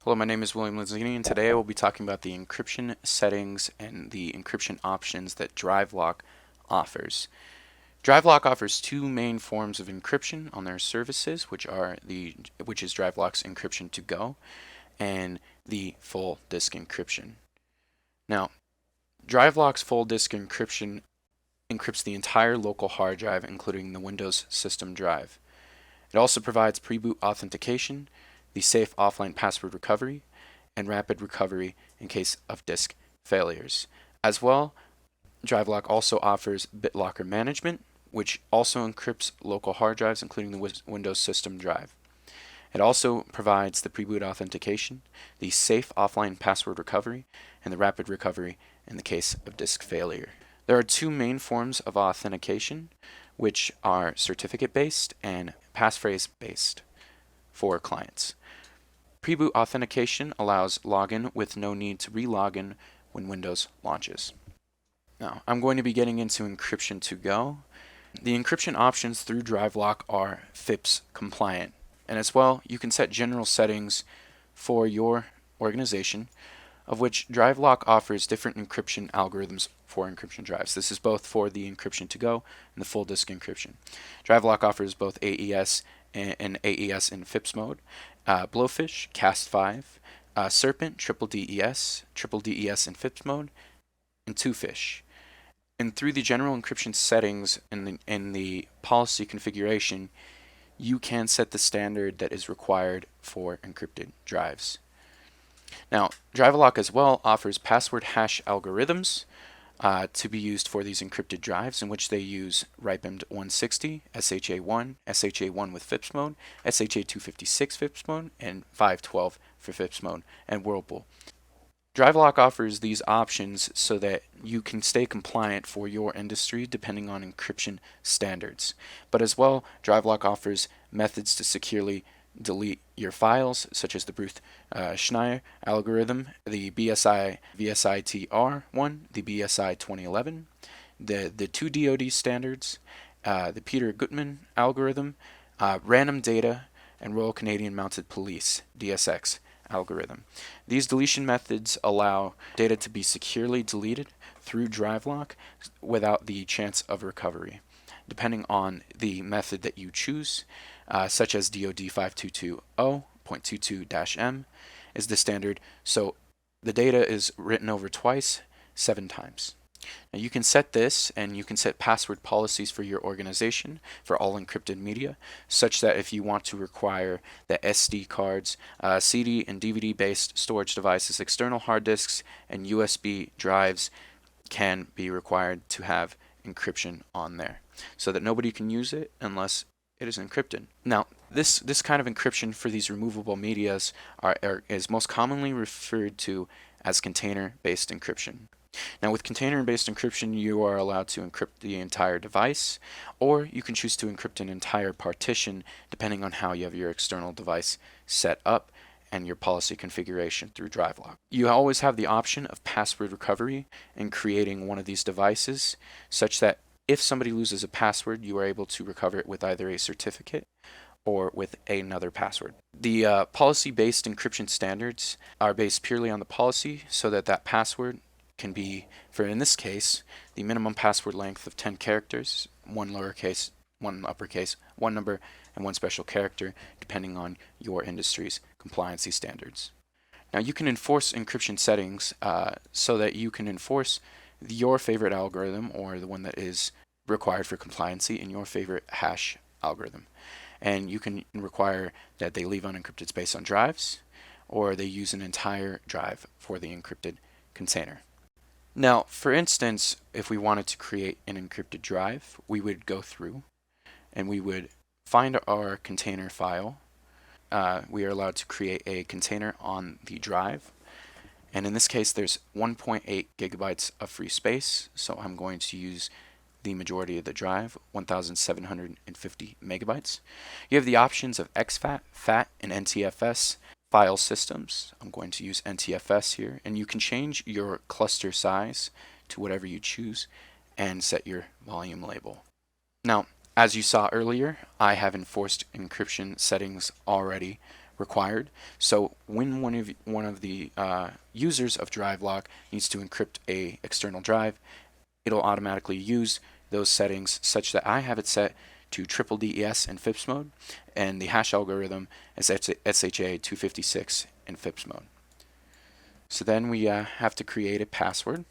Hello, my name is William Lizzini, and today I will be talking about the encryption settings and the encryption options that Drivelock offers. Drivelock offers two main forms of encryption on their services, which is Drivelock's encryption to go and the full disk encryption. Now, Drivelock's full disk encryption encrypts the entire local hard drive, including the Windows system drive. It also provides pre-boot authentication, the safe offline password recovery, and rapid recovery in case of disk failures. As well, Drivelock also offers BitLocker management, which also encrypts local hard drives, including the Windows system drive. It also provides the pre-boot authentication, the safe offline password recovery, and the rapid recovery in the case of disk failure. There are two main forms of authentication, which are certificate-based and passphrase-based for clients. Pre-boot authentication allows login with no need to re-login when Windows launches. Now, I'm going to be getting into encryption to go. The encryption options through Drivelock are FIPS compliant, and as well, you can set general settings for your organization, of which Drivelock offers different encryption algorithms for encryption drives. This is both for the encryption to go and the full disk encryption. Drivelock offers both AES and AES in FIPS mode, Blowfish, Cast5, Serpent, triple DES in FIPS mode, and Twofish. And through the general encryption settings in the policy configuration, you can set the standard that is required for encrypted drives. Now, Drivelock as well offers password hash algorithms to be used for these encrypted drives, in which they use ripened 160, SHA1 with FIPS mode, SHA256 FIPS mode, and 512 for FIPS mode, and Whirlpool. Drivelock offers these options so that you can stay compliant for your industry depending on encryption standards. But as well, Drivelock offers methods to securely delete your files, such as the Bruce-Schneier algorithm, the BSI VSITR one, the BSI 2011, the two DoD standards, the Peter Gutmann algorithm, random data, and Royal Canadian Mounted Police DSX algorithm. These deletion methods allow data to be securely deleted through Drivelock without the chance of recovery, depending on the method that you choose, such as DoD 5220.22-M is the standard, so the data is written over twice, 7 times. Now you can set this, and you can set password policies for your organization for all encrypted media, such that if you want to require that SD cards, CD and DVD based storage devices, external hard disks, and USB drives can be required to have encryption on there, so that nobody can use it unless it is encrypted. Now, this kind of encryption for these removable medias is most commonly referred to as container-based encryption. Now, with container-based encryption, you are allowed to encrypt the entire device, or you can choose to encrypt an entire partition depending on how you have your external device set up and your policy configuration through Drivelock. You always have the option of password recovery in creating one of these devices, such that if somebody loses a password, you are able to recover it with either a certificate or with another password. The policy-based encryption standards are based purely on the policy, so that password can be, for in this case, the minimum password length of 10 characters, 1 lowercase, 1 uppercase, 1 number, and 1 special character, depending on your industry's compliancy standards. Now, you can enforce encryption settings so that you can enforce your favorite algorithm, or the one that is required for compliancy in your favorite hash algorithm. And you can require that they leave unencrypted space on drives, or they use an entire drive for the encrypted container. Now, for instance, if we wanted to create an encrypted drive, we would go through and we would find our container file. We are allowed to create a container on the drive. And in this case, there's 1.8 gigabytes of free space, so I'm going to use the majority of the drive, 1,750 megabytes. You have the options of exFAT, FAT, and NTFS file systems. I'm going to use NTFS here, and you can change your cluster size to whatever you choose and set your volume label. Now, as you saw earlier, I have enforced encryption settings already required. So when one of the users of Drivelock needs to encrypt a external drive, it'll automatically use those settings such that I have it set to triple DES in FIPS mode, and the hash algorithm is SHA 256 in FIPS mode. So then we have to create a password.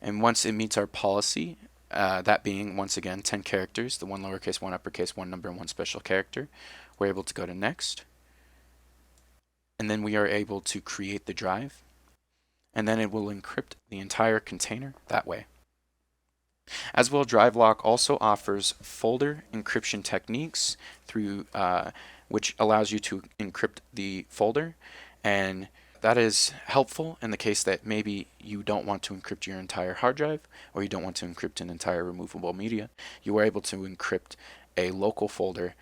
And once it meets our policy, that being, once again, 10 characters, the 1 lowercase, 1 uppercase, 1 number, and 1 special character, we're able to go to next. And then we are able to create the drive. And then it will encrypt the entire container that way. As well, Drivelock also offers folder encryption techniques through which allows you to encrypt the folder, and that is helpful in the case that maybe you don't want to encrypt your entire hard drive, or you don't want to encrypt an entire removable media. You are able to encrypt a local folder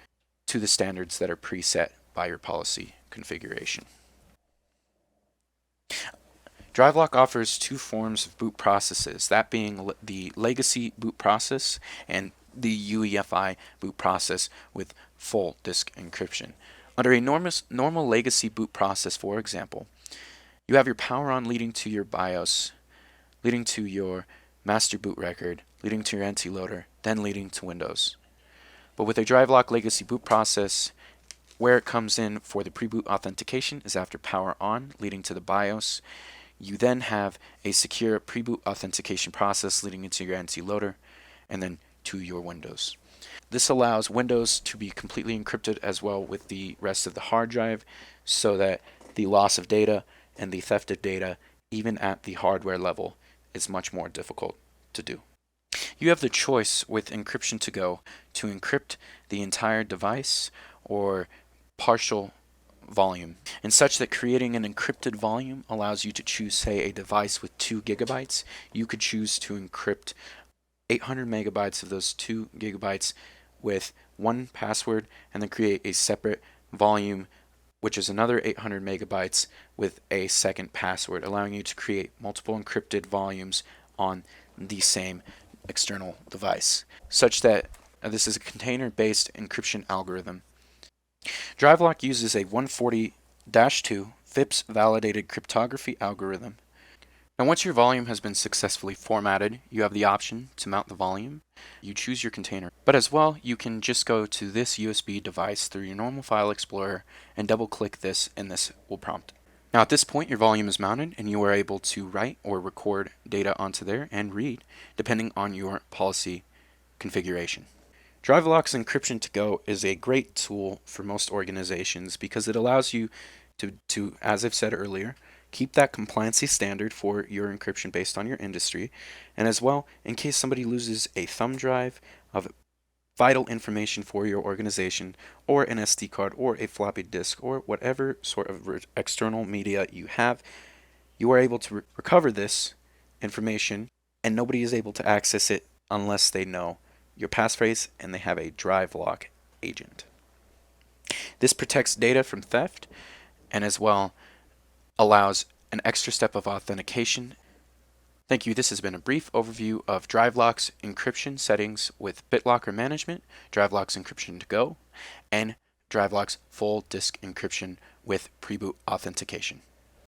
to the standards that are preset by your policy configuration. Drivelock offers two forms of boot processes, that being the legacy boot process and the UEFI boot process with full disk encryption. Under a normal legacy boot process, for example, you have your power on leading to your BIOS, leading to your master boot record, leading to your NT loader, then leading to Windows. But with a Drivelock legacy boot process, where it comes in for the pre-boot authentication is after power on, leading to the BIOS. You then have a secure pre-boot authentication process leading into your NT loader and then to your Windows. This allows Windows to be completely encrypted as well with the rest of the hard drive, so that the loss of data and the theft of data, even at the hardware level, is much more difficult to do. You have the choice with Encryption to Go to encrypt the entire device or partial volume, and such that creating an encrypted volume allows you to choose, say, a device with 2 gigabytes. You could choose to encrypt 800 megabytes of those 2 gigabytes with one password, and then create a separate volume which is another 800 megabytes with a second password, allowing you to create multiple encrypted volumes on the same external device, such that this is a container-based encryption algorithm. Drivelock uses a 140-2 FIPS validated cryptography algorithm. Now, once your volume has been successfully formatted, you have the option to mount the volume. You choose your container, but as well, you can just go to this USB device through your normal file explorer and double click this, and this will prompt. Now, at this point, your volume is mounted and you are able to write or record data onto there and read, depending on your policy configuration. Drivelock's Encryption to Go is a great tool for most organizations because it allows you to, as I've said earlier, keep that compliancy standard for your encryption based on your industry, and as well, in case somebody loses a thumb drive of vital information for your organization, or an SD card, or a floppy disk, or whatever sort of external media you have, you are able to recover this information, and nobody is able to access it unless they know your passphrase and they have a Drivelock agent. This protects data from theft, and as well allows an extra step of authentication. Thank you. This has been a brief overview of Drivelock's encryption settings with BitLocker management, Drivelock's Encryption to Go, and Drivelock's full disk encryption with pre-boot authentication.